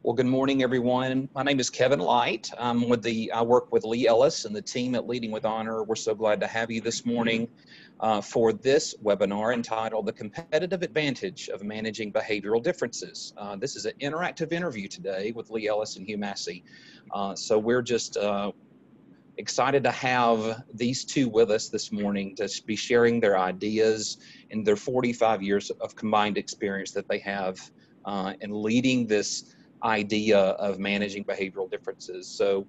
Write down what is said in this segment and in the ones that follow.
Well, good morning, everyone. My name is Kevin Light. I work with Lee Ellis and the team at Leading with Honor. We're so glad to have you this morning for this webinar entitled The Competitive Advantage of Managing Behavioral Differences. This is an interactive interview today with Lee Ellis and Hugh Massey. So we're just excited to have these two with us this morning to be sharing their ideas and their 45 years of combined experience that they have in leading this idea of managing behavioral differences. So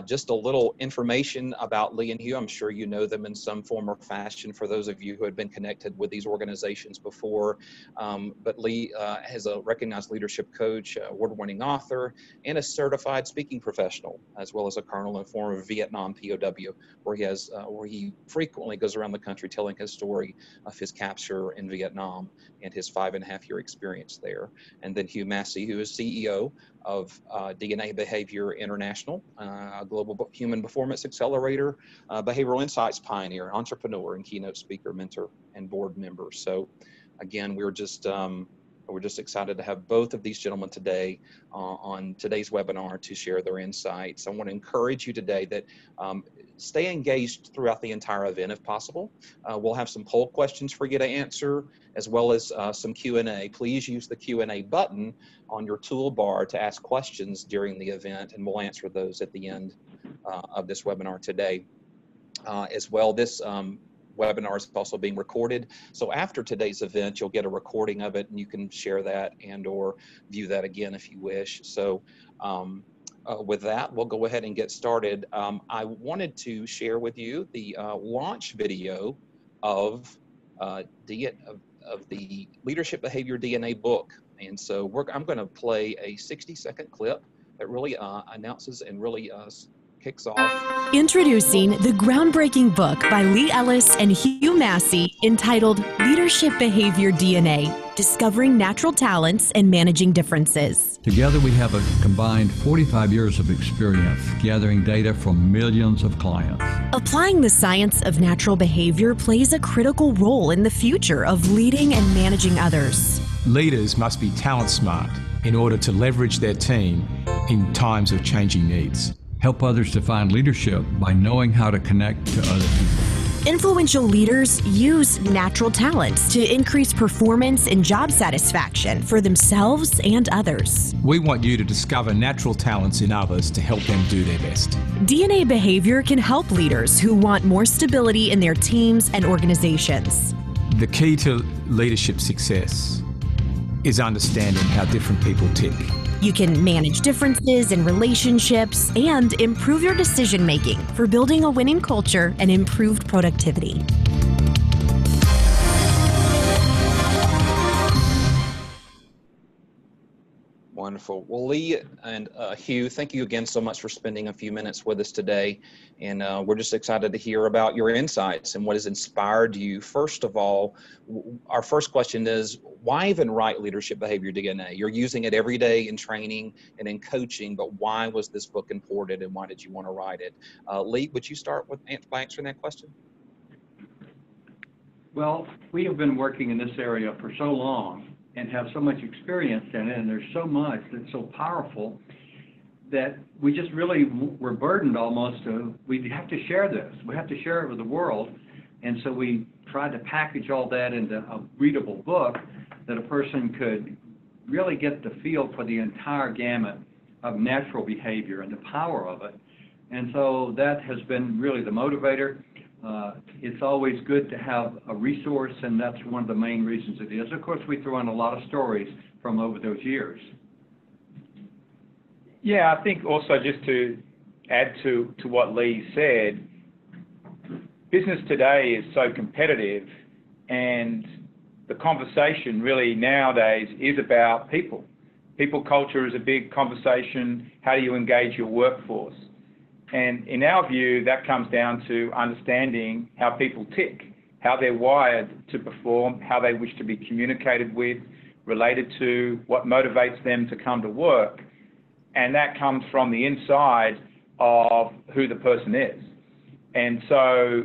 just a little information about Lee and Hugh. I'm sure you know them in some form or fashion for those of you who had been connected with these organizations before. But Lee is a recognized leadership coach, award-winning author, and a certified speaking professional, as well as a colonel and former Vietnam POW, where he frequently goes around the country telling his story of his capture in Vietnam and his 5.5-year experience there. And then Hugh Massey, who is CEO of DNA Behavior International, a global human performance accelerator, behavioral insights pioneer, entrepreneur, and keynote speaker, mentor, and board member. So again, we're just excited to have both of these gentlemen today on today's webinar to share their insights. I want to encourage you today that stay engaged throughout the entire event if possible. We'll have some poll questions for you to answer, as well as some Q&A. Please use the Q&A button on your toolbar to ask questions during the event, and we'll answer those at the end of this webinar today. As well, this webinar is also being recorded. So after today's event, you'll get a recording of it and you can share that and or view that again if you wish. So with that, we'll go ahead and get started. I wanted to share with you the launch video of the Leadership Behavior DNA book. And so I'm going to play a 60-second clip that really announces and really kicks off. Introducing the groundbreaking book by Lee Ellis and Hugh Massey entitled Leadership Behavior DNA, Discovering Natural Talents and Managing Differences. Together we have a combined 45 years of experience gathering data from millions of clients. Applying the science of natural behavior plays a critical role in the future of leading and managing others. Leaders must be talent smart in order to leverage their team in times of changing needs. Help others to find leadership by knowing how to connect to other people. Influential leaders use natural talents to increase performance and job satisfaction for themselves and others. We want you to discover natural talents in others to help them do their best. DNA Behavior can help leaders who want more stability in their teams and organizations. The key to leadership success is understanding how different people tick. You can manage differences in relationships and improve your decision-making for building a winning culture and improved productivity. Wonderful. Well, Lee and Hugh, thank you again so much for spending a few minutes with us today. And we're just excited to hear about your insights and what has inspired you. First of all, our first question is, why even write Leadership Behavior DNA? You're using it every day in training and in coaching, but why was this book important and why did you want to write it? Lee, would you start by answering that question? Well, we have been working in this area for so long and have so much experience in it, and there's so much that's so powerful that we just really were burdened almost to, we have to share this. We have to share it with the world. And so we tried to package all that into a readable book that a person could really get the feel for the entire gamut of natural behavior and the power of it. And so that has been really the motivator. It's always good to have a resource, and that's one of the main reasons it is. Of course, we throw in a lot of stories from over those years. Yeah, I think also just to add to what Lee said, business today is so competitive, and the conversation really nowadays is about people. People culture is a big conversation. How do you engage your workforce? And in our view, that comes down to understanding how people tick, how they're wired to perform, how they wish to be communicated with, related to what motivates them to come to work. And that comes from the inside of who the person is. And so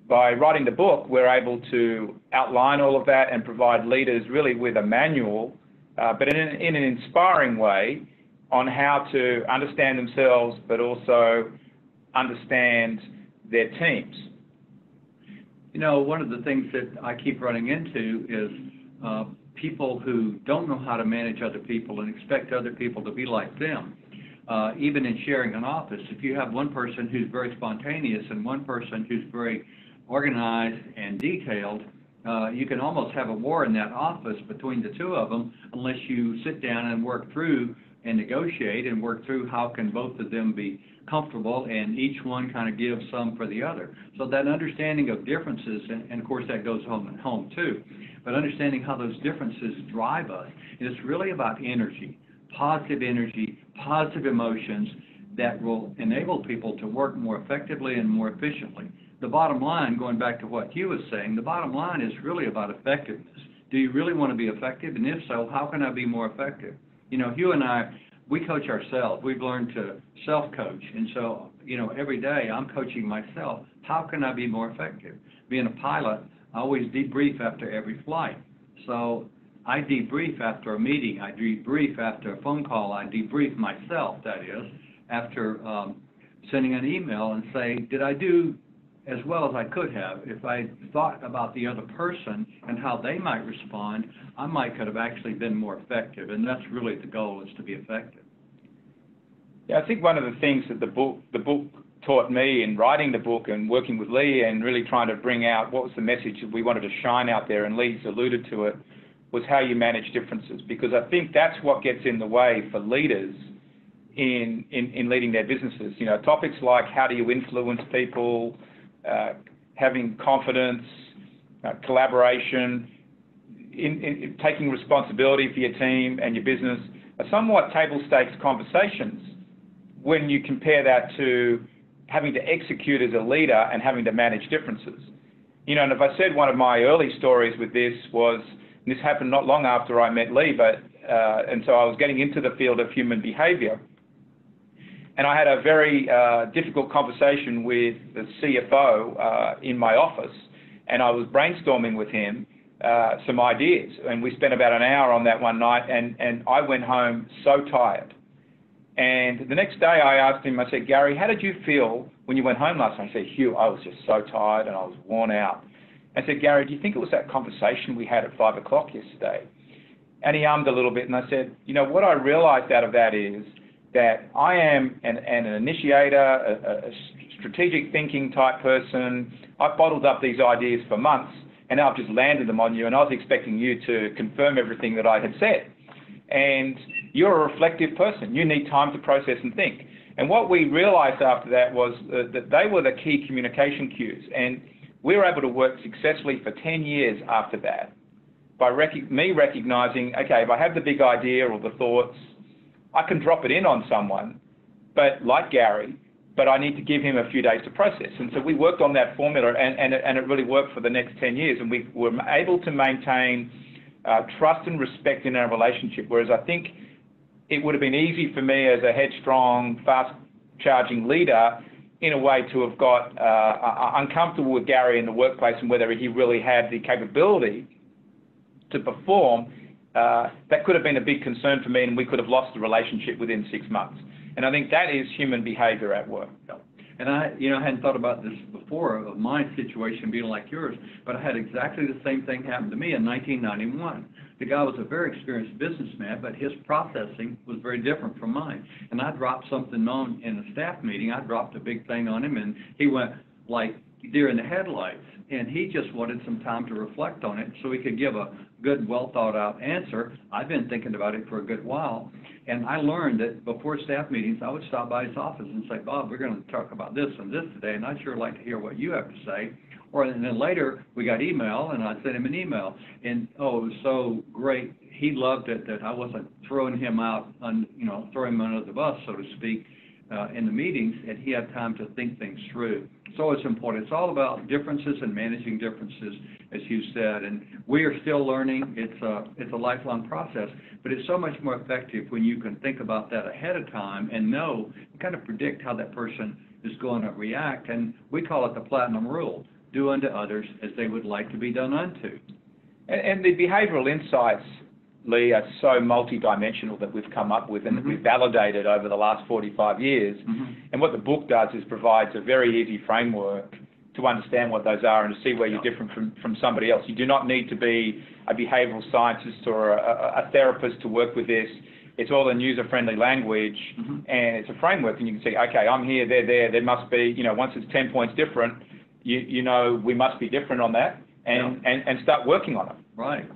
by writing the book, we're able to outline all of that and provide leaders really with a manual, but in an inspiring way, on how to understand themselves, but also understand their teams. You know, one of the things that I keep running into is people who don't know how to manage other people and expect other people to be like them. Even in sharing an office, if you have one person who's very spontaneous and one person who's very organized and detailed, you can almost have a war in that office between the two of them unless you sit down and work through and negotiate and work through how can both of them be comfortable and each one kind of give some for the other. So that understanding of differences, and of course that goes home and home too, but understanding how those differences drive us, and it's really about energy, positive emotions that will enable people to work more effectively and more efficiently. The bottom line, going back to what Hugh was saying, the bottom line is really about effectiveness. Do you really want to be effective? And if so, how can I be more effective? You know, Hugh and I, we coach ourselves. We've learned to self-coach. And so, you know, every day I'm coaching myself. How can I be more effective? Being a pilot, I always debrief after every flight. So I debrief after a meeting. I debrief after a phone call. I debrief myself, that is, after sending an email and say, did I do as well as I could have? If I thought about the other person and how they might respond, I could have actually been more effective, and that's really the goal, is to be effective. Yeah, I think one of the things that the book taught me in writing the book and working with Lee and really trying to bring out what was the message that we wanted to shine out there, and Lee's alluded to it, was how you manage differences, because I think that's what gets in the way for leaders in leading their businesses. You know, topics like how do you influence people, having confidence, collaboration, in taking responsibility for your team and your business are somewhat table stakes conversations when you compare that to having to execute as a leader and having to manage differences. You know, and if I said one of my early stories with this was, and this happened not long after I met Lee, and so I was getting into the field of human behavior. And I had a very difficult conversation with the CFO in my office, and I was brainstorming with him some ideas. And we spent about an hour on that one night, and I went home so tired. And the next day I asked him, I said, Gary, how did you feel when you went home last night? I said, Hugh, I was just so tired and I was worn out. I said, Gary, do you think it was that conversation we had at 5 o'clock yesterday? And he ummed a little bit, and I said, you know, what I realized out of that is that I am an initiator, a strategic thinking type person. I've bottled up these ideas for months, and now I've just landed them on you, and I was expecting you to confirm everything that I had said. And you're a reflective person. You need time to process and think. And what we realized after that was that they were the key communication cues. And we were able to work successfully for 10 years after that by me recognizing, okay, if I have the big idea or the thoughts, I can drop it in on someone, but like Gary, but I need to give him a few days to process. And so we worked on that formula, and it really worked for the next 10 years. And we were able to maintain trust and respect in our relationship, whereas I think it would have been easy for me as a headstrong, fast-charging leader in a way to have got uncomfortable with Gary in the workplace and whether he really had the capability to perform. That could have been a big concern for me, and we could have lost the relationship within 6 months. And I think that is human behavior at work. And I hadn't thought about this before, of my situation being like yours, but I had exactly the same thing happen to me in 1991. The guy was a very experienced businessman, but his processing was very different from mine. And I dropped something on in a staff meeting. I dropped a big thing on him, and he went like deer in the headlights. And he just wanted some time to reflect on it so he could give a good, well-thought-out answer. I've been thinking about it for a good while, and I learned that before staff meetings, I would stop by his office and say, Bob, we're going to talk about this and this today, and I'd sure like to hear what you have to say. And then later, we got email, and I sent him an email, and it was so great. He loved it that I wasn't throwing him out, throwing him under the bus, so to speak, in the meetings, and he had time to think things through. So it's important. It's all about differences and managing differences, as you said, and we are still learning. It's a lifelong process, but it's so much more effective when you can think about that ahead of time and know, kind of predict how that person is going to react, and we call it the platinum rule: do unto others as they would like to be done unto. And the behavioral insights Lee, are so multidimensional that we've come up with and that we've validated over the last 45 years. And what the book does is provides a very easy framework to understand what those are and to see where you're different from somebody else. You do not need to be a behavioral scientist or a therapist to work with this. It's all in user-friendly language, and it's a framework, and you can see, okay, I'm here, they're there must be, once it's 10 points different, we must be different on that, and start working on it. Right.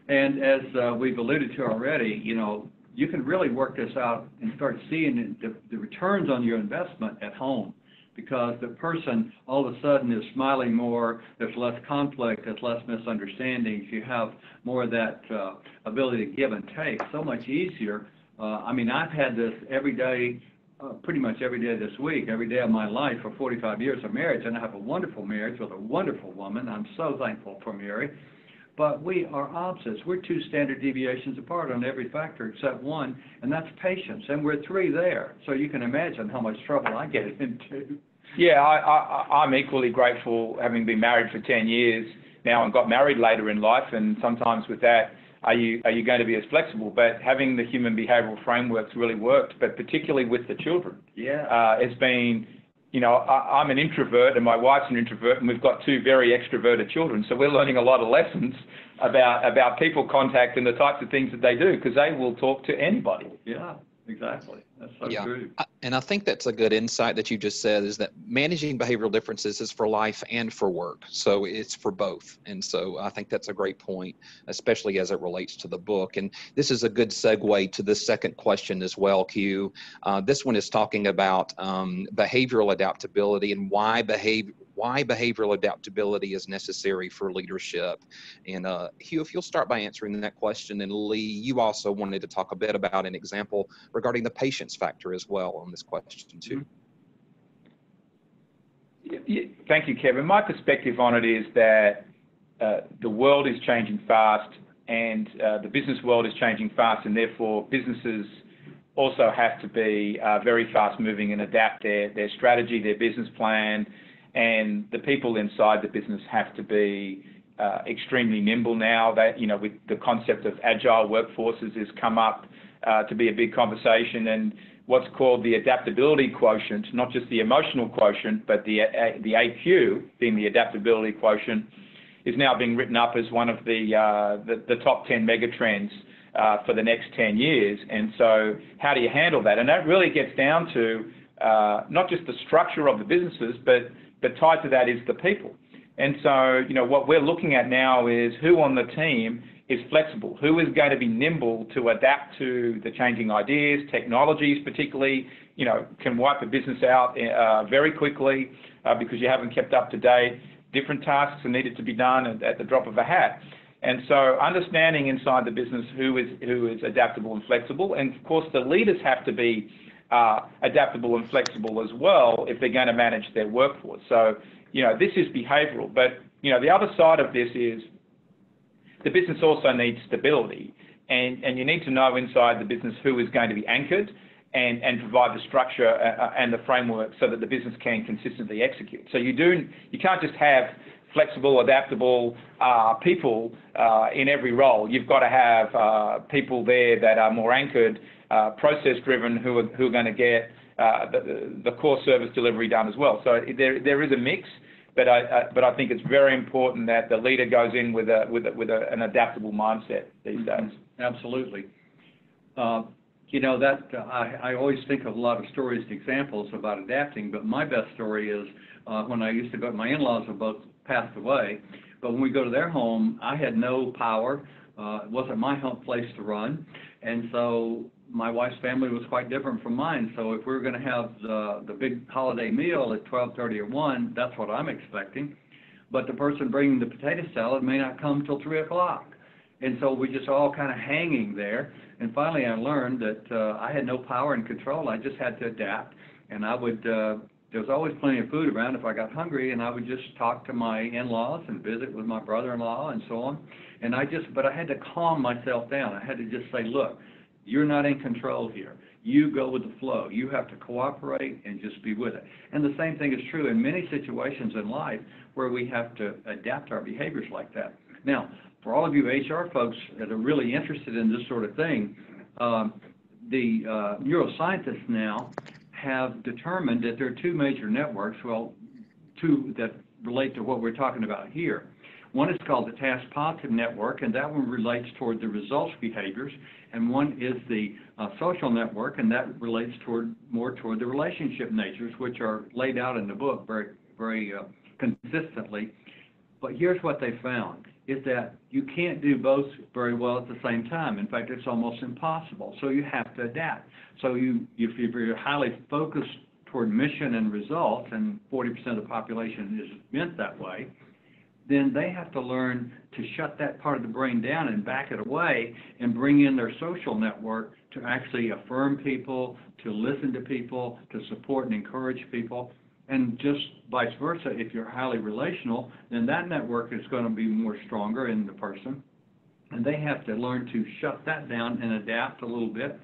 And as we've alluded to already, you can really work this out and start seeing the returns on your investment at home, because the person all of a sudden is smiling more, there's less conflict, there's less misunderstandings, you have more of that ability to give and take, so much easier. I've had this every day, pretty much every day this week, every day of my life for 45 years of marriage, and I have a wonderful marriage with a wonderful woman. I'm so thankful for Mary. But we are opposites. We're 2 standard deviations apart on every factor except one, and that's patience. And we're 3 there. So you can imagine how much trouble I get into. Yeah, I'm equally grateful, having been married for 10 years now and got married later in life. And sometimes with that, are you going to be as flexible? But having the human behavioral frameworks really worked, but particularly with the children. Yeah. It's been, I'm an introvert and my wife's an introvert, and we've got 2 very extroverted children. So we're learning a lot of lessons about people contact and the types of things that they do, because they will talk to anybody. Yeah, exactly. That's so true. And I think that's a good insight that you just said, is that managing behavioral differences is for life and for work. So it's for both. And so I think that's a great point, especially as it relates to the book. And this is a good segue to the second question as well, Q. This one is talking about behavioral adaptability and why behavioral adaptability is necessary for leadership. And Hugh, if you'll start by answering that question, and Lee, you also wanted to talk a bit about an example regarding the patience factor as well on this question too. Thank you, Kevin. My perspective on it is that the world is changing fast, and the business world is changing fast, and therefore businesses also have to be very fast moving and adapt their strategy, their business plan, and the people inside the business have to be extremely nimble now. That, with the concept of agile workforces has come up to be a big conversation, and what's called the adaptability quotient, not just the emotional quotient, but the AQ, being the adaptability quotient, is now being written up as one of the top 10 mega trends for the next 10 years. And so how do you handle that? And that really gets down to not just the structure of the businesses, but tied to that is the people. And so, what we're looking at now is who on the team is flexible, who is going to be nimble to adapt to the changing ideas, technologies particularly, can wipe a business out very quickly because you haven't kept up to date. Different tasks are needed to be done at the drop of a hat. And so understanding inside the business who is adaptable and flexible, and of course the leaders have to be adaptable and flexible as well if they're going to manage their workforce. So, this is behavioral, but, the other side of this is the business also needs stability, and you need to know inside the business who is going to be anchored and provide the structure and the framework so that the business can consistently execute. So you can't just have flexible, adaptable people in every role. You've got to have people there that are more anchored, process-driven, who are going to get the core service delivery done as well. So there is a mix, but I think it's very important that the leader goes in with an adaptable mindset these days. Absolutely. I always think of a lot of stories and examples about adapting, but my best story is when I used to go, my in-laws have both passed away, but when we go to their home, I had no power. It wasn't my home place to run, and so my wife's family was quite different from mine. So if we were going to have the big holiday meal at 12:30 or 1, that's what I'm expecting. But the person bringing the potato salad may not come till 3 o'clock. And so we just all kind of hanging there. And finally I learned that I had no power and control. I just had to adapt. And I would, there was always plenty of food around if I got hungry, and I would just talk to my in-laws and visit with my brother-in-law and so on. And but I had to calm myself down. I had to just say, look, you're not in control here. You go with the flow. You have to cooperate and just be with it. And the same thing is true in many situations in life where we have to adapt our behaviors like that. Now, for all of you HR folks that are really interested in this sort of thing, the neuroscientists now have determined that there are two major networks, well, two that relate to what we're talking about here. One is called the task positive network, and that one relates toward the results behaviors, and one is the social network, and that relates more toward the relationship natures, which are laid out in the book very consistently. But here's what they found, is that you can't do both very well at the same time. In fact, it's almost impossible. So you have to adapt. So if you're highly focused toward mission and results, and 40% of the population is meant that way, then they have to learn to shut that part of the brain down and back it away and bring in their social network to actually affirm people, to listen to people, to support and encourage people. And just vice versa, if you're highly relational, then that network is going to be more stronger in the person. And they have to learn to shut that down and adapt a little bit,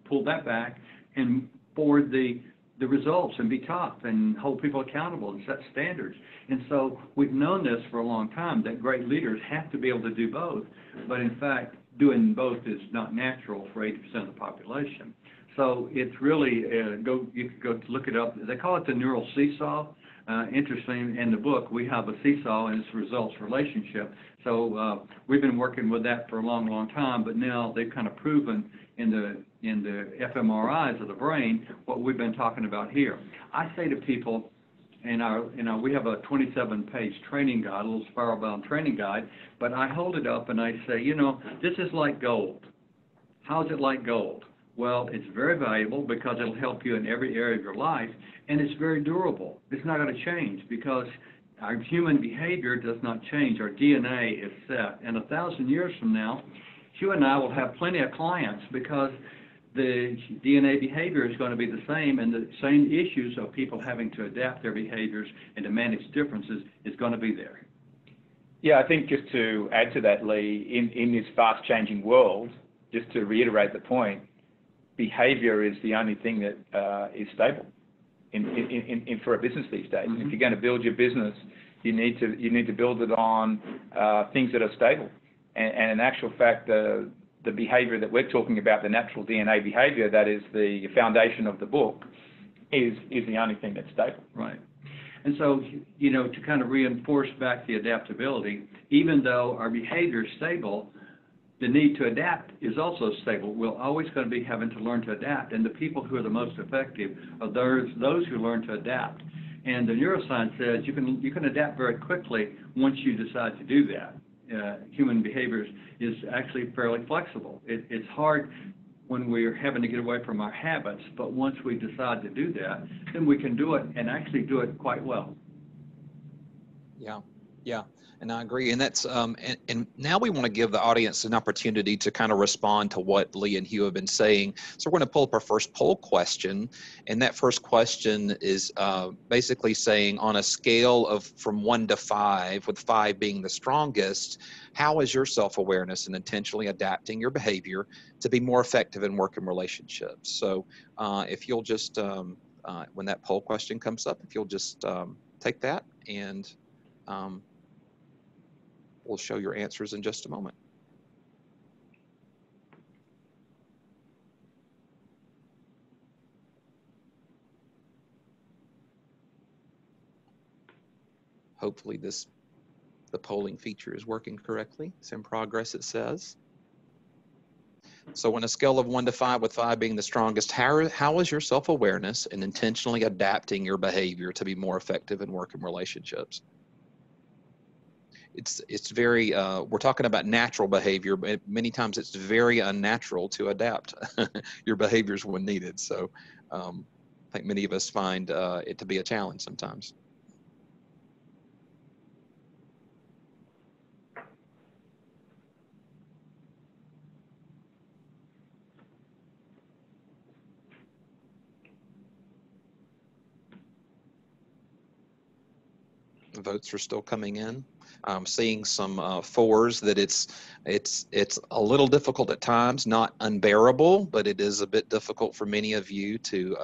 pull that back, and forward the results and be tough and hold people accountable and set standards. And so we've known this for a long time, that great leaders have to be able to do both. But in fact, doing both is not natural for 80% of the population. So it's really, you could go look it up. They call it the neural seesaw. Interesting, in the book, we have a seesaw and it's results relationship. So we've been working with that for a long, long time, but now they've kind of proven in the fMRIs of the brain what we've been talking about here. I say to people, we have a 27-page training guide, a little spiral-bound training guide, but I hold it up and I say, this is like gold. How is it like gold? Well, it's very valuable because it'll help you in every area of your life, and it's very durable. It's not going to change because our human behavior does not change. Our DNA is set. And 1,000 years from now, you and I will have plenty of clients because the DNA behavior is going to be the same, and the same issues of people having to adapt their behaviors and to manage differences is going to be there. Yeah, I think just to add to that, Lee, in this fast-changing world, just to reiterate the point, behavior is the only thing that is stable for a business these days. Mm-hmm. If you're going to build your business, you need to build it on things that are stable. And in actual fact, the behavior that we're talking about, the natural DNA behavior, that is the foundation of the book, is the only thing that's stable. Right. And so, to kind of reinforce back the adaptability, even though our behavior is stable, the need to adapt is also stable. We're always going to be having to learn to adapt, and the people who are the most effective are those who learn to adapt. And the neuroscience says you can adapt very quickly once you decide to do that. Human behavior is actually fairly flexible. It's hard when we're having to get away from our habits, but once we decide to do that, then we can do it and actually do it quite well. Yeah. And I agree. And that's and now we want to give the audience an opportunity to kind of respond to what Lee and Hugh have been saying. So we're going to pull up our first poll question. And that first question is basically saying, on a scale of from 1 to 5, with 5 being the strongest, how is your self-awareness and intentionally adapting your behavior to be more effective in work and relationships? So if you'll just, when that poll question comes up, if you'll just take that, and we'll show your answers in just a moment. Hopefully the polling feature is working correctly. It's in progress, it says. So on a scale of 1 to 5, with 5 being the strongest, how is your self-awareness and intentionally adapting your behavior to be more effective in work and relationships? It's very, we're talking about natural behavior, but many times it's very unnatural to adapt your behaviors when needed. So I think many of us find it to be a challenge sometimes. The votes are still coming in. I'm seeing some 4s that it's a little difficult at times, not unbearable, but it is a bit difficult for many of you to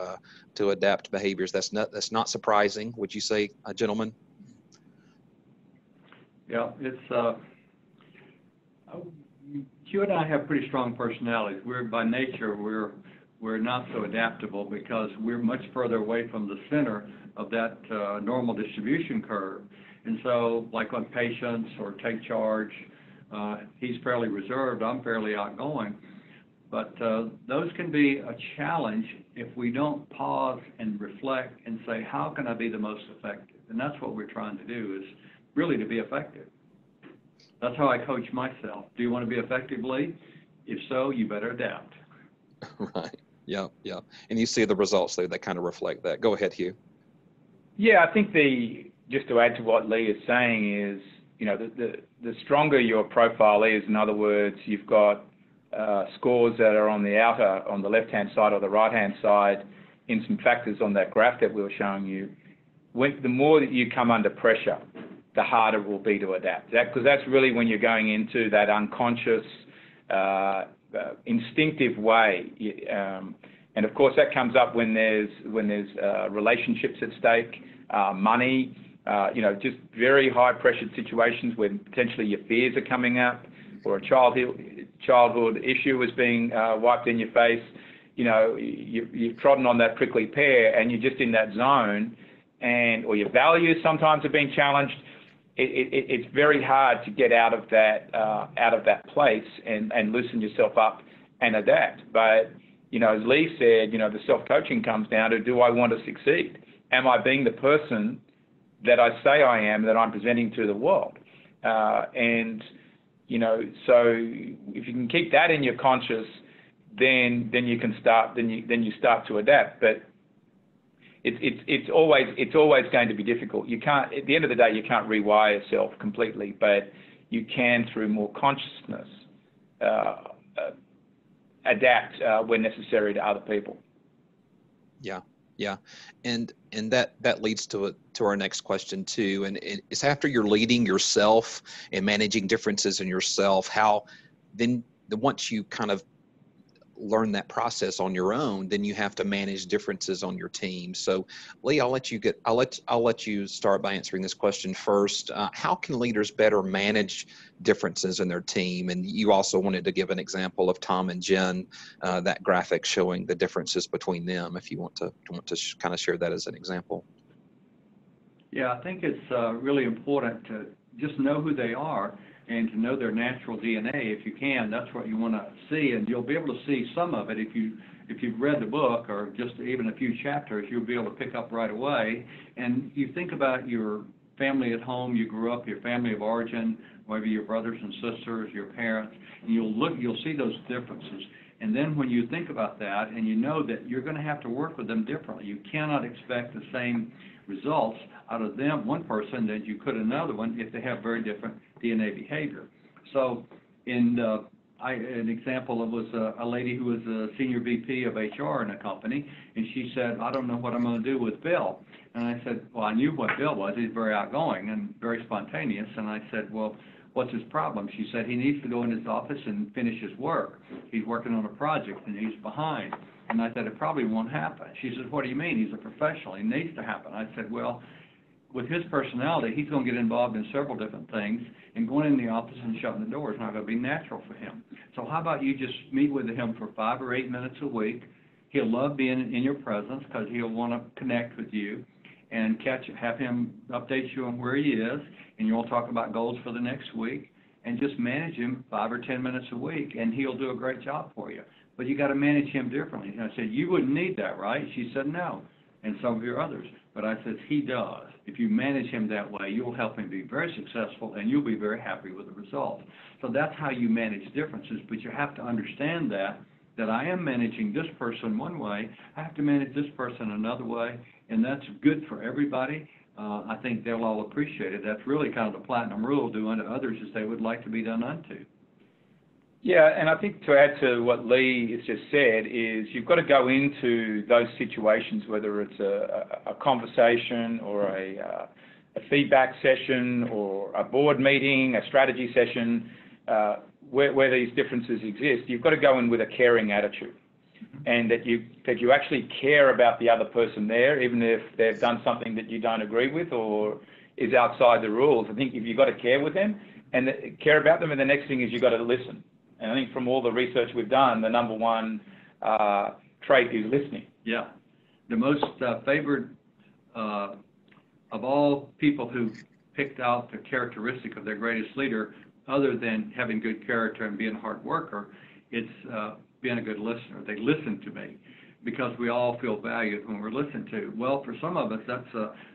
adapt behaviors. That's not surprising, would you say, gentlemen? Yeah, it's you and I have pretty strong personalities. We're by nature we're not so adaptable because we're much further away from the center of that normal distribution curve. And so, like on patience or take charge, he's fairly reserved. I'm fairly outgoing. But those can be a challenge if we don't pause and reflect and say, how can I be the most effective? And that's what we're trying to do, is really to be effective. That's how I coach myself. Do you want to be effective, Lee? If so, you better adapt. Right. Yeah, yeah. And you see the results there that kind of reflect that. Go ahead, Hugh. Yeah, I think just to add to what Lee is saying is, the stronger your profile is, in other words, you've got scores that are on the left-hand side or the right-hand side in some factors on that graph that we were showing you. The more that you come under pressure, the harder it will be to adapt. Because that's really when you're going into that unconscious, instinctive way. And of course, that comes up when there's relationships at stake, money, just very high-pressured situations where potentially your fears are coming up, or a childhood issue is being wiped in your face. You've trodden on that prickly pear, and you're just in that zone, or your values sometimes are being challenged. It's very hard to get out of that place and loosen yourself up and adapt. But as Lee said, the self-coaching comes down to, do I want to succeed? Am I being the person that I say I am, that I'm presenting to the world? So if you can keep that in your conscious, then you can start. Then you start to adapt. But it's always going to be difficult. You can't, at the end of the day, you can't rewire yourself completely, but you can, through more consciousness, adapt when necessary to other people. Yeah, yeah, and that leads to our next question too. And it's after you're leading yourself and managing differences in yourself, how then once you kind of learn that process on your own, then you have to manage differences on your team. So Lee, I'll let you start by answering this question first. How can leaders better manage differences in their team? And you also wanted to give an example of Tom and Jen, that graphic showing the differences between them, if you want to kind of share that as an example. Yeah, I think it's really important to just know who they are and to know their natural DNA if you can. That's what you want to see, and you'll be able to see some of it if you've read the book, or just even a few chapters. You'll be able to pick up right away. And you think about your family at home, you grew up, your family of origin, maybe your brothers and sisters, your parents, and you'll see those differences. And then when you think about that, and you know that you're going to have to work with them differently, you cannot expect the same results out of them, one person, that you could another one, if they have very different DNA behavior. So an example was a lady who was a senior VP of HR in a company, and she said, I don't know what I'm going to do with Bill. And I said, well, I knew what Bill was. He's very outgoing and very spontaneous. And I said, well, what's his problem? She said, he needs to go in his office and finish his work. He's working on a project and he's behind. And I said, it probably won't happen. She said, what do you mean? He's a professional. It needs to happen. I said, well, with his personality, he's going to get involved in several different things, and going in the office and shutting the door is not going to be natural for him. So how about you just meet with him for 5 or 8 minutes a week? He'll love being in your presence because he'll want to connect with you and have him update you on where he is, and you'll talk about goals for the next week, and just manage him 5 or 10 minutes a week, and he'll do a great job for you. But you got to manage him differently. And I said, you wouldn't need that, right? She said, no, and some of your others. But I said, he does. If you manage him that way, you'll help him be very successful, and you'll be very happy with the results. So that's how you manage differences. But you have to understand that I am managing this person one way, I have to manage this person another way, and that's good for everybody. I think they'll all appreciate it. That's really kind of the platinum rule, do unto others as they would like to be done unto. Yeah, and I think to add to what Lee has just said is you've got to go into those situations, whether it's a conversation or a feedback session or a board meeting, a strategy session, where these differences exist. You've got to go in with a caring attitude, and that you actually care about the other person there, even if they've done something that you don't agree with, or is outside the rules. I think if you've got to care with them and care about them, and the next thing is you've got to listen. And I think from all the research we've done, the number one trait is listening. Yeah. The most favored of all people who picked out the characteristic of their greatest leader, other than having good character and being a hard worker, it's being a good listener. They listen to me, because we all feel valued when we're listened to. Well, for some of us, that's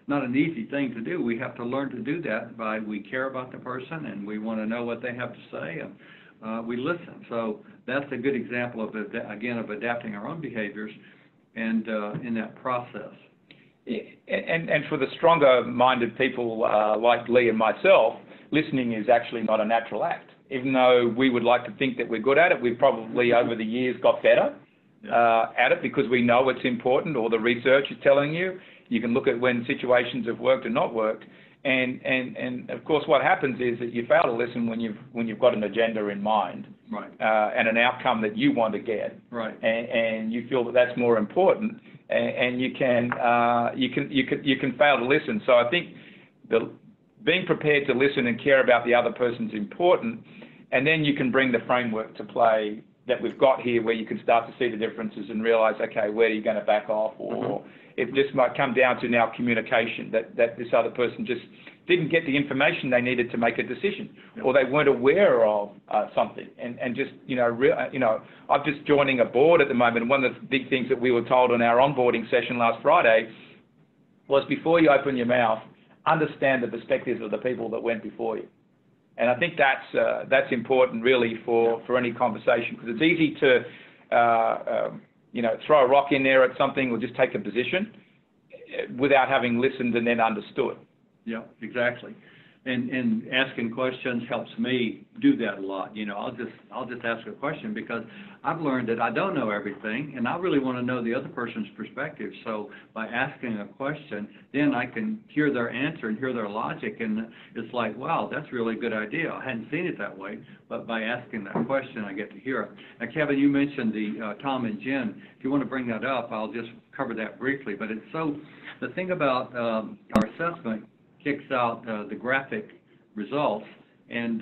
not an easy thing to do. We have to learn to do that by we care about the person and we want to know what they have to say, and we listen. So that's a good example of, again, of adapting our own behaviors and in that process. And for the stronger-minded people like Lee and myself, listening is actually not a natural act. Even though we would like to think that we're good at it, we've probably over the years got better at it because we know it's important, or the research is telling you. You can look at when situations have worked and not worked. And of course, what happens is that you fail to listen when you've got an agenda in mind, right, and an outcome that you want to get, right, and you feel that that's more important, and you can fail to listen. So I think being prepared to listen and care about the other person is important, and then you can bring the framework to play that we've got here, where you can start to see the differences and realize, okay, where are you going to back off, or it just might come down to now communication, that this other person just didn't get the information they needed to make a decision, or they weren't aware of something, and just, I'm just joining a board at the moment, and one of the big things that we were told on our onboarding session last Friday was, before you open your mouth, understand the perspectives of the people that went before you. And I think that's important really for any conversation, because it's easy to throw a rock in there at something or just take a position without having listened and then understood. Yeah, exactly. And asking questions helps me do that a lot. I'll just ask a question, because I've learned that I don't know everything, and I really want to know the other person's perspective. So by asking a question, then I can hear their answer and hear their logic, and it's like, wow, that's really a good idea. I hadn't seen it that way, but by asking that question, I get to hear it. Now, Kevin, you mentioned the Tom and Jen. If you want to bring that up, I'll just cover that briefly. But the thing about our assessment kicks out the graphic results. And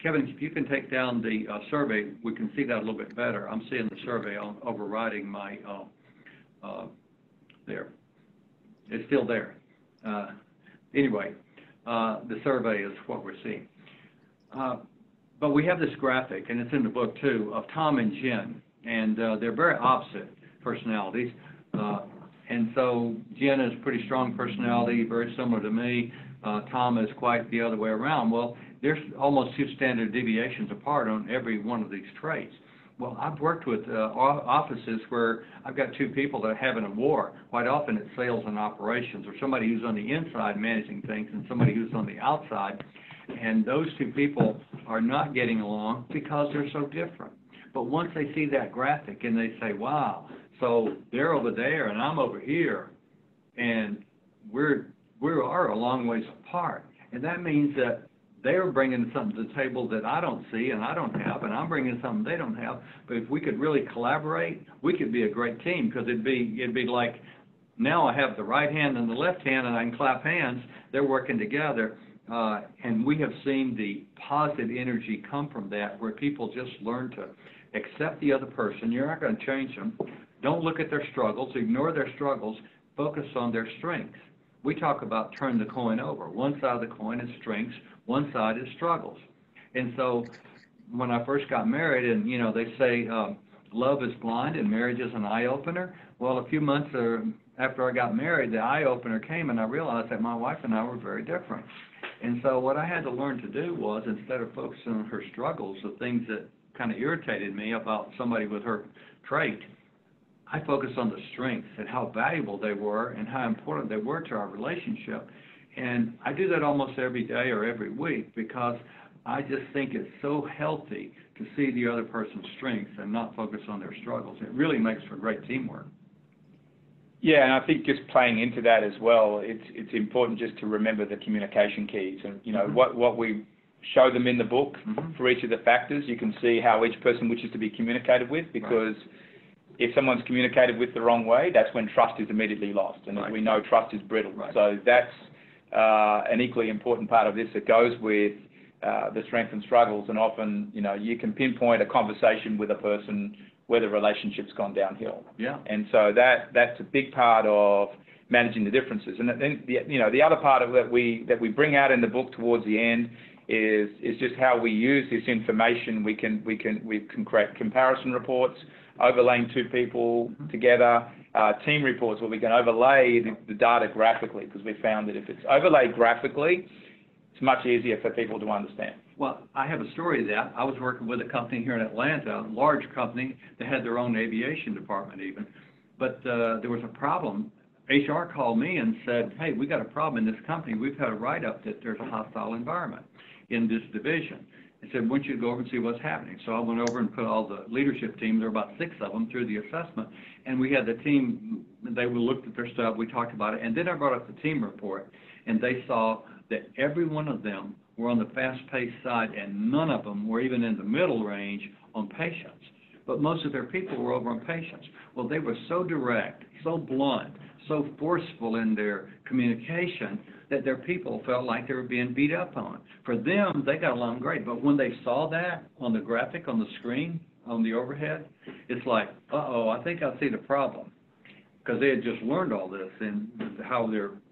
Kevin, if you can take down the survey, we can see that a little bit better. I'm seeing the survey overriding my, there. It's still there. Anyway, the survey is what we're seeing. But we have this graphic, and it's in the book too, of Tom and Jen. And they're very opposite personalities. And so Jen is a pretty strong personality, very similar to me. Tom is quite the other way around. Well, there's almost 2 standard deviations apart on every one of these traits. Well, I've worked with offices where I've got 2 people that are having a war. Quite often it's sales and operations, or somebody who's on the inside managing things and somebody who's on the outside. And those 2 people are not getting along because they're so different. But once they see that graphic and they say, wow, so they're over there and I'm over here, and we are a long ways apart. And that means that they're bringing something to the table that I don't see and I don't have, and I'm bringing something they don't have. But if we could really collaborate, we could be a great team, because it'd be like, now I have the right hand and the left hand and I can clap hands. They're working together. And we have seen the positive energy come from that, where people just learn to accept the other person. You're not going to change them. Don't look at their struggles, ignore their struggles, focus on their strengths. We talk about turn the coin over. One side of the coin is strengths, one side is struggles. And so when I first got married, and they say love is blind and marriage is an eye-opener. Well, a few months after I got married, the eye-opener came, and I realized that my wife and I were very different. And so what I had to learn to do was, instead of focusing on her struggles, the things that kind of irritated me about somebody with her trait, I focused on the strengths and how valuable they were and how important they were to our relationship. And I do that almost every day or every week, because I just think it's so healthy to see the other person's strengths and not focus on their struggles. It really makes for great teamwork. Yeah, and I think just playing into that as well, it's important just to remember the communication keys. And what we show them in the book for each of the factors, you can see how each person wishes to be communicated with, because if someone's communicated with the wrong way, that's when trust is immediately lost. And as we know, trust is brittle. So that's an equally important part of this that goes with the strengths and struggles. And often, you can pinpoint a conversation with a person where the relationship's gone downhill. Yeah. And so that's a big part of managing the differences. And then the other part of that we bring out in the book towards the end is just how we use this information. We can create comparison reports, overlaying two people together, team reports where we can overlay the data graphically, because we found that if it's overlaid graphically, it's much easier for people to understand. Well, I have a story of that. I was working with a company here in Atlanta, a large company that had their own aviation department even, but there was a problem. HR called me and said, hey, we got a problem in this company. We've had a write-up that there's a hostile environment in this division. I said, why don't you go over and see what's happening? So I went over and put all the leadership team, there were about 6 of them, through the assessment. And we had the team, they looked at their stuff, we talked about it, and then I brought up the team report, and they saw that every one of them were on the fast-paced side, and none of them were even in the middle range on patience. But most of their people were over on patience. Well, they were so direct, so blunt, so forceful in their communication that their people felt like they were being beat up on. For them, they got along great, but when they saw that on the graphic, on the screen, on the overhead, it's like, uh-oh, I think I see the problem. Because they had just learned all this and how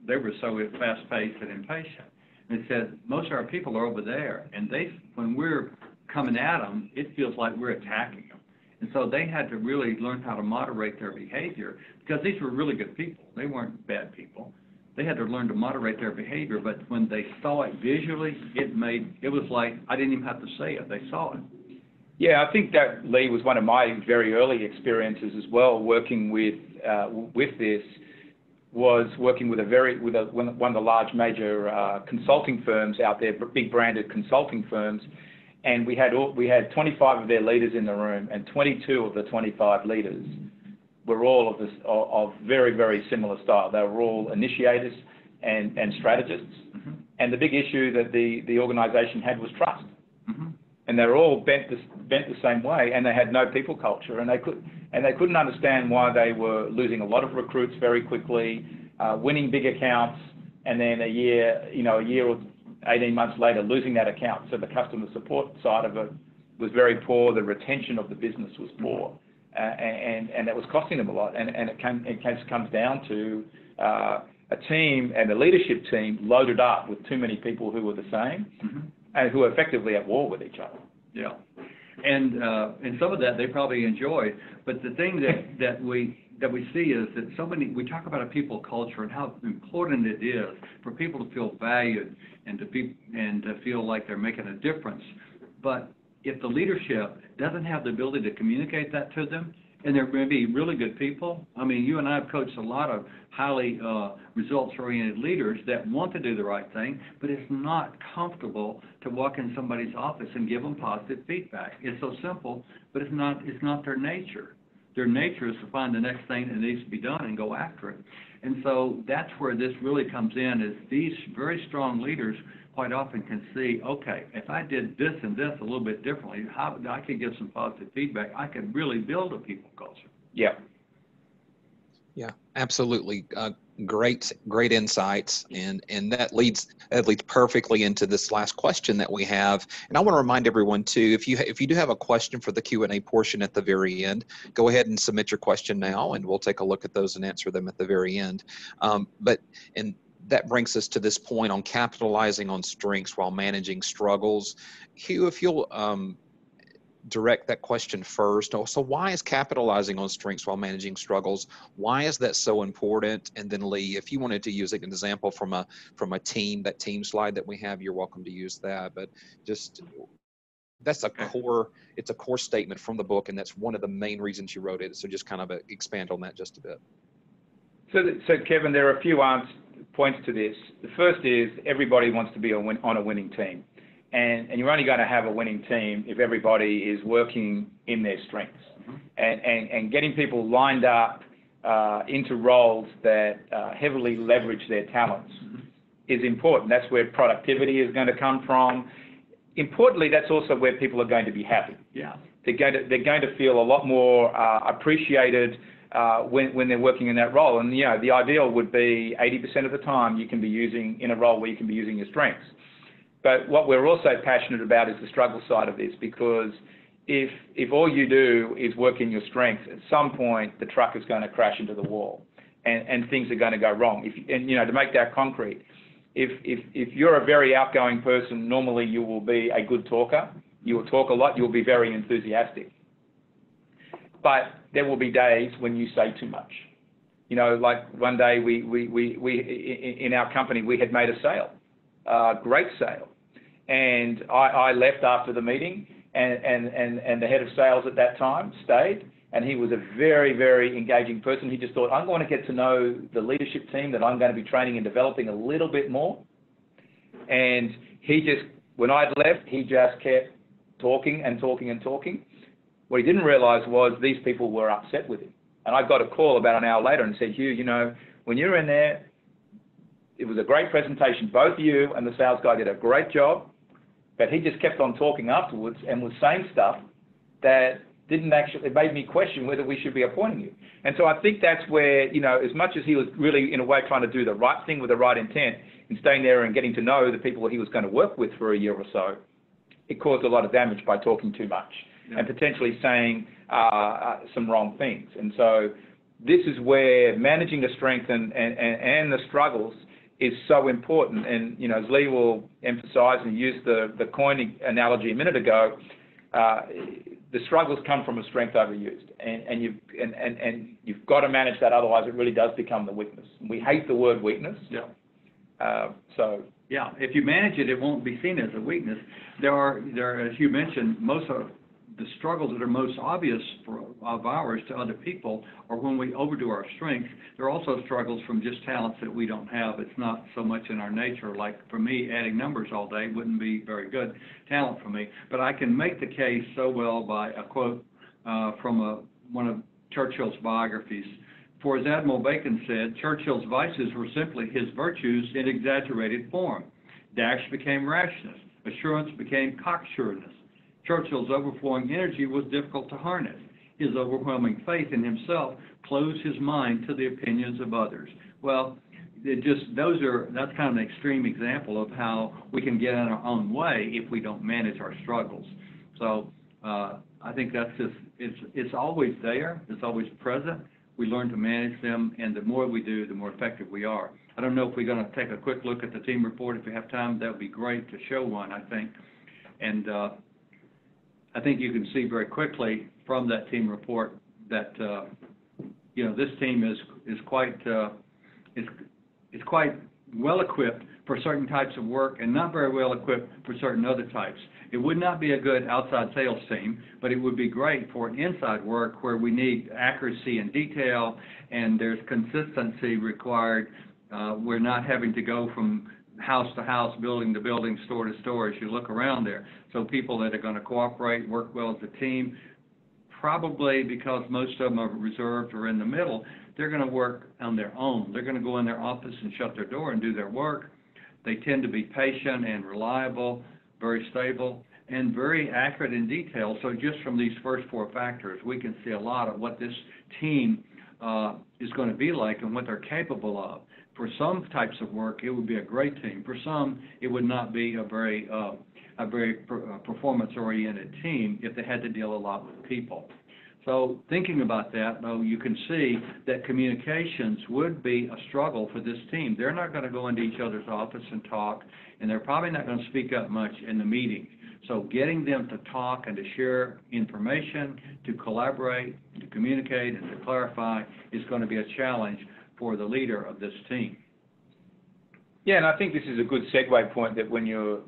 they were so fast-paced and impatient. And it said, most of our people are over there, and when we're coming at them, it feels like we're attacking them. And so they had to really learn how to moderate their behavior, because these were really good people. They weren't bad people. They had to learn to moderate their behavior, but when they saw it visually, it was like I didn't even have to say it. They saw it. Yeah, I think that, Lee, was one of my very early experiences as well, working with this, was working with one of the large major consulting firms out there, big branded consulting firms, and we had 25 of their leaders in the room, and 22 of the 25 leaders were all of very, very similar style. They were all initiators and strategists, mm-hmm. And the big issue that the organisation had was trust, mm-hmm. And they were all bent the same way, and they had no people culture, and they couldn't understand why they were losing a lot of recruits very quickly, winning big accounts, and then a year or 18 months later losing that account. So the customer support side of it was very poor. The retention of the business was poor. And that was costing them a lot. And it comes down to a team and a leadership team loaded up with too many people who were the same, mm-hmm. and who were effectively at war with each other. Yeah, and some of that they probably enjoyed. But the thing that we see is that we talk about a people culture and how important it is for people to feel valued and to feel like they're making a difference. But if the leadership doesn't have the ability to communicate that to them, and they're going to be really good people. I mean, you and I have coached a lot of highly results-oriented leaders that want to do the right thing, but it's not comfortable to walk in somebody's office and give them positive feedback. It's so simple, but it's not their nature. Their nature is to find the next thing that needs to be done and go after it. And so that's where this really comes in, is these very strong leaders quite often can see, okay, if I did this and this a little bit differently, how I could give some positive feedback. I could really build a people culture. Yeah. Yeah, absolutely. Great insights, and that leads perfectly into this last question that we have. And I want to remind everyone too, if you do have a question for the Q&A portion at the very end, go ahead and submit your question now, and we'll take a look at those and answer them at the very end. That brings us to this point on capitalizing on strengths while managing struggles. Hugh, if you'll direct that question first. So why is capitalizing on strengths while managing struggles, why is that so important? And then Lee, if you wanted to use an example from a team, that team slide that we have, you're welcome to use that. But just that's it's a core statement from the book, and that's one of the main reasons you wrote it. So just kind of expand on that just a bit. So Kevin, there are a few points to this. The first is everybody wants to be on a winning team. And you're only going to have a winning team if everybody is working in their strengths, mm-hmm. and getting people lined up into roles that heavily leverage their talents, mm-hmm. is important. That's where productivity is going to come from. Importantly, that's also where people are going to be happy. Yeah. They're going to feel a lot more appreciated, when they're working in that role. And, the ideal would be 80% of the time you can be using in a role where you can be using your strengths. But what we're also passionate about is the struggle side of this, because if all you do is work in your strengths, at some point the truck is going to crash into the wall and things are going to go wrong. To make that concrete, if you're a very outgoing person, normally you will be a good talker. You will talk a lot. You will be very enthusiastic. But there will be days when you say too much. Like one day we in our company, we had made a sale, great sale. And I left after the meeting, and the head of sales at that time stayed, and he was a very, very engaging person. He just thought, I'm going to get to know the leadership team that I'm going to be training and developing a little bit more. And when I'd left, he just kept talking and talking and talking. What he didn't realize was these people were upset with him. And I got a call about an hour later and said, Hugh, when you're in there, it was a great presentation. Both you and the sales guy did a great job, but he just kept on talking afterwards and was saying stuff that it made me question whether we should be appointing you. And so I think that's where, as much as he was really in a way trying to do the right thing with the right intent and staying there and getting to know the people that he was going to work with for a year or so, it caused a lot of damage by talking too much and potentially saying some wrong things. And so this is where managing the strength and the struggles is so important. And, as Lee will emphasize and use the coin analogy a minute ago, the struggles come from a strength overused. And you've got to manage that, otherwise it really does become the weakness. We hate the word weakness. Yeah, if you manage it, it won't be seen as a weakness. There are, as you mentioned, most of the struggles that are most obvious of ours to other people are when we overdo our strengths. There are also struggles from just talents that we don't have. It's not so much in our nature. Like for me, adding numbers all day wouldn't be very good talent for me. But I can make the case so well by a quote from one of Churchill's biographies. For as Admiral Bacon said, Churchill's vices were simply his virtues in exaggerated form. Dash became rashness. Assurance became cocksureness. Churchill's overflowing energy was difficult to harness. His overwhelming faith in himself closed his mind to the opinions of others. Well, that's kind of an extreme example of how we can get in our own way if we don't manage our struggles. So I think that's just, it's always there. It's always present. We learn to manage them, and the more we do, the more effective we are. I don't know if we're going to take a quick look at the team report. If we have time, that would be great to show one, I think. And I think you can see very quickly from that team report that this team is quite well equipped for certain types of work and not very well equipped for certain other types. It would not be a good outside sales team, but it would be great for an inside work where we need accuracy and detail, and there's consistency required. We're not having to go from house to house, building to building, store to store as you look around there. So people that are going to cooperate, work well as a team, probably because most of them are reserved or in the middle, they're going to work on their own. They're going to go in their office and shut their door and do their work. They tend to be patient and reliable, very stable, and very accurate in detail. So just from these first four factors, we can see a lot of what this team is going to be like and what they're capable of. For some types of work, it would be a great team. For some, it would not be a very performance-oriented team if they had to deal a lot with people. So thinking about that, though, you can see that communications would be a struggle for this team. They're not going to go into each other's office and talk, and they're probably not going to speak up much in the meetings. So getting them to talk and to share information, to collaborate, to communicate, and to clarify is going to be a challenge for the leader of this team. Yeah, and I think this is a good segue point that when you're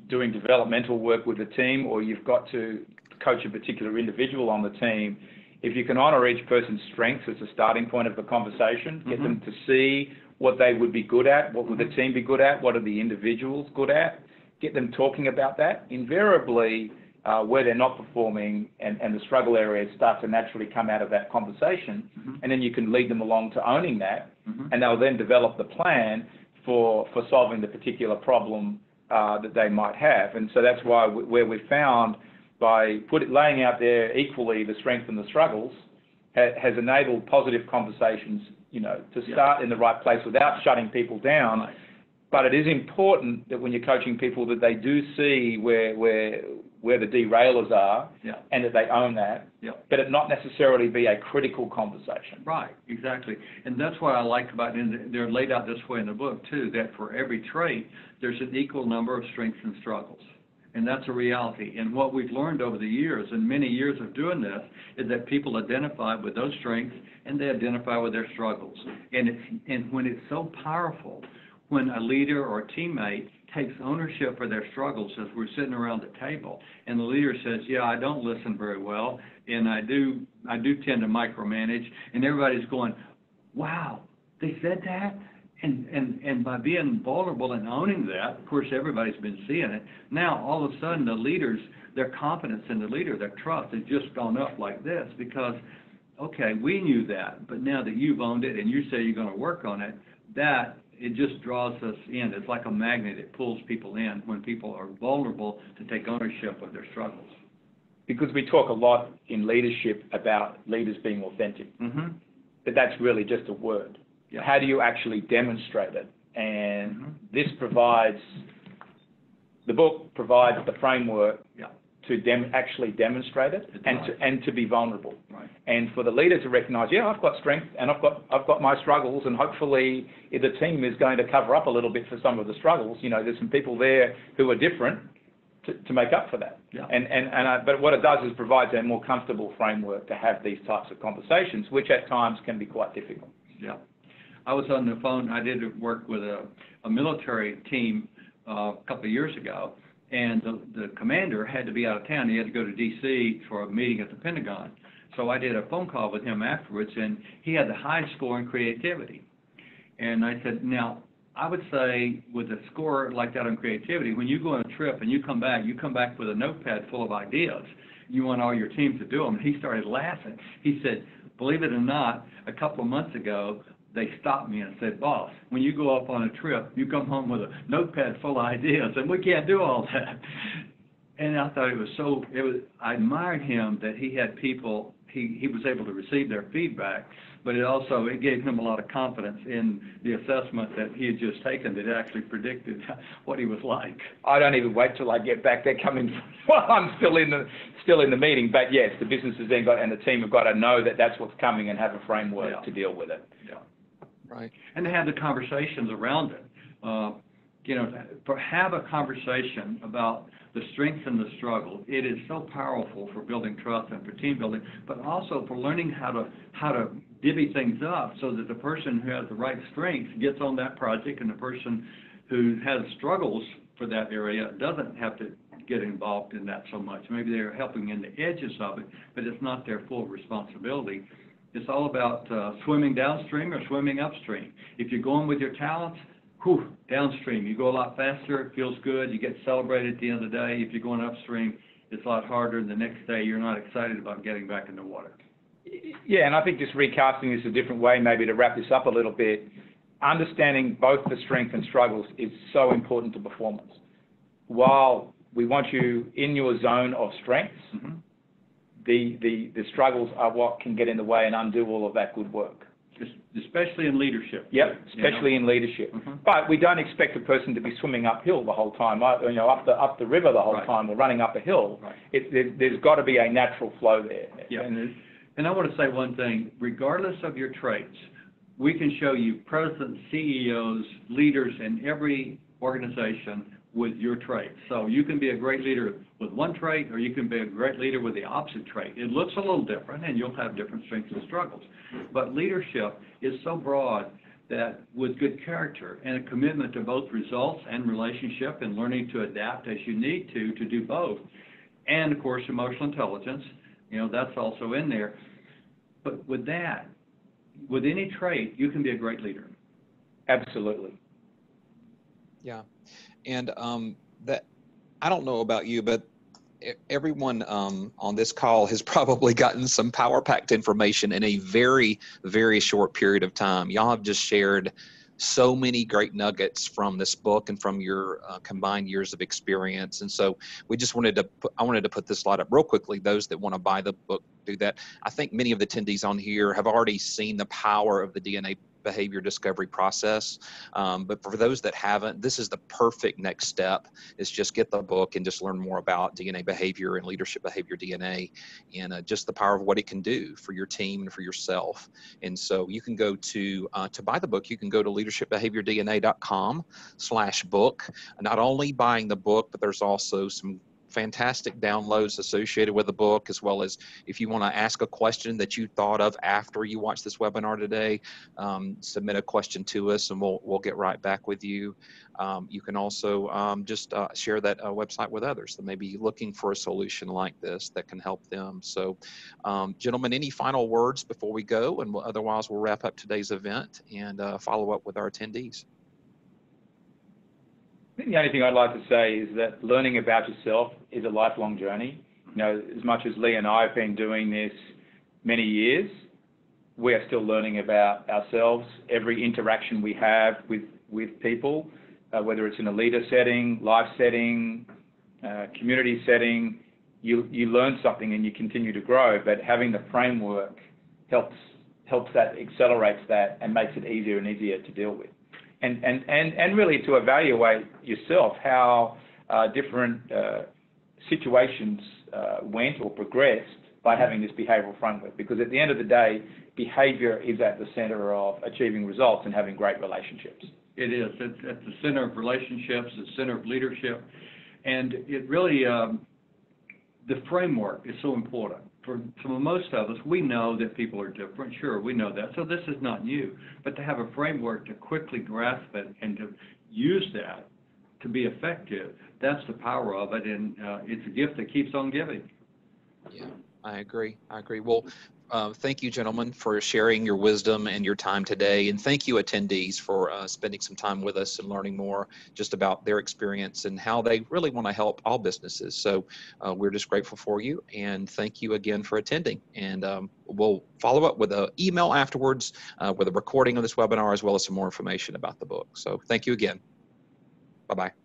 doing developmental work with a team, or you've got to coach a particular individual on the team, if you can honor each person's strengths as a starting point of the conversation, get them to see what they would be good at, what would the team be good at, what are the individuals good at, get them talking about that. Invariably, where they're not performing and the struggle areas start to naturally come out of that conversation, and then you can lead them along to owning that, and they'll then develop the plan for solving the particular problem that they might have. And so that's why where we've found by laying out there equally the strengths and the struggles has enabled positive conversations, to start in the right place without shutting people down. Right. But it is important that when you're coaching people that they do see where the derailers are, and that they own that, but it not necessarily be a critical conversation. Right, exactly. And that's what I like about it. And they're laid out this way in the book, too, that for every trait, there's an equal number of strengths and struggles. And that's a reality. And what we've learned over the years, and many years of doing this, is that people identify with those strengths and they identify with their struggles. And when it's so powerful, when a leader or a teammate takes ownership for their struggles as we're sitting around the table, and the leader says, yeah, I don't listen very well, and I do tend to micromanage, and everybody's going, wow, they said that? And by being vulnerable and owning that, of course, everybody's been seeing it. Now, all of a sudden, the leaders, their confidence in the leader, their trust has just gone up like this because, okay, we knew that, but now that you've owned it and you say you're going to work on it, it just draws us in. It's like a magnet. It pulls people in when people are vulnerable to take ownership of their struggles. Because we talk a lot in leadership about leaders being authentic, but that's really just a word. Yeah. How do you actually demonstrate it? And this provides, the book provides the framework to actually demonstrate it and to be vulnerable. Right. And for the leader to recognize, I've got strength and I've got my struggles, and hopefully the team is going to cover up a little bit for some of the struggles. There's some people there who are different to make up for that. Yeah. But what it does is provides a more comfortable framework to have these types of conversations, which at times can be quite difficult. Yeah. I was on the phone. I did work with a military team a couple of years ago, and the commander had to be out of town. He had to go to D.C. for a meeting at the Pentagon. So I did a phone call with him afterwards, and he had the highest score in creativity. And I said, now, I would say with a score like that on creativity, when you go on a trip and you come back with a notepad full of ideas. You want all your team to do them. And he started laughing. He said, believe it or not, a couple of months ago, they stopped me and said, boss, when you go off on a trip, you come home with a notepad full of ideas, and we can't do all that. And I thought I admired him that he had people, he was able to receive their feedback, but it gave him a lot of confidence in the assessment that he had just taken that actually predicted what he was like. I don't even wait till I get back. They're coming while I'm still in the meeting. But yes, the business has then got, and the team have got to know that that's what's coming and have a framework to deal with it. Yeah. Right. And to have the conversations around it. Have a conversation about the strengths and the struggle. It is so powerful for building trust and for team building, but also for learning how to divvy things up so that the person who has the right strengths gets on that project, and the person who has struggles for that area doesn't have to get involved in that so much. Maybe they're helping in the edges of it, but it's not their full responsibility. It's all about swimming downstream or swimming upstream. If you're going with your talents, downstream, you go a lot faster, it feels good, you get celebrated at the end of the day. If you're going upstream, it's a lot harder, and the next day you're not excited about getting back in the water. Yeah, and I think just recasting this a different way, maybe to wrap this up a little bit, understanding both the strengths and struggles is so important to performance. While we want you in your zone of strengths, the struggles are what can get in the way and undo all of that good work. Especially in leadership. Yep, especially in leadership. But we don't expect a person to be swimming uphill the whole time, up the river the whole time, or running up a hill. Right. There's got to be a natural flow there. Yeah. And I want to say one thing. Regardless of your traits, we can show you presidents, CEOs, leaders in every organization with your traits. So you can be a great leader with one trait, or you can be a great leader with the opposite trait. It looks a little different, and you'll have different strengths and struggles. But leadership is so broad that with good character and a commitment to both results and relationship, and learning to adapt as you need to do both, and of course emotional intelligence, that's also in there. But with that, with any trait, you can be a great leader. Absolutely. Yeah. And that, I don't know about you, but everyone on this call has probably gotten some power-packed information in a very, very short period of time. Y'all have just shared so many great nuggets from this book and from your combined years of experience. And so we just I wanted to put this slide up real quickly. Those that want to buy the book do that. I think many of the attendees on here have already seen the power of the DNA behavior discovery process. But for those that haven't, this is the perfect next step, is just get the book and just learn more about DNA behavior and leadership behavior DNA, and just the power of what it can do for your team and for yourself. And so you can go to buy the book, you can go to leadershipbehaviordna.com/book. Not only buying the book, but there's also some fantastic downloads associated with the book, as well as if you want to ask a question that you thought of after you watched this webinar today, submit a question to us and we'll get right back with you. You can also just share that website with others that may be looking for a solution like this that can help them. So gentlemen, any final words before we go? And otherwise we'll wrap up today's event and follow up with our attendees. I think the only thing I'd like to say is that learning about yourself is a lifelong journey. You know, as much as Lee and I have been doing this many years, we are still learning about ourselves. Every interaction we have with people, whether it's in a leader setting, life setting, community setting, you learn something and you continue to grow. But having the framework helps that, accelerates that, and makes it easier and easier to deal with. And really to evaluate yourself how different situations went or progressed by having this behavioural framework. Because at the end of the day, behaviour is at the centre of achieving results and having great relationships. It is. It's at the center of relationships, the center of leadership. And it really, the framework is so important. For most of us, we know that people are different. Sure, we know that. So this is not new. But to have a framework to quickly grasp it and to use that to be effective, that's the power of it. And it's a gift that keeps on giving. Yeah, I agree. Well, thank you, gentlemen, for sharing your wisdom and your time today. And thank you, attendees, for spending some time with us and learning more just about their experience and how they really want to help all businesses. So we're just grateful for you. And thank you again for attending. And we'll follow up with an email afterwards with a recording of this webinar, as well as some more information about the book. So thank you again. Bye-bye.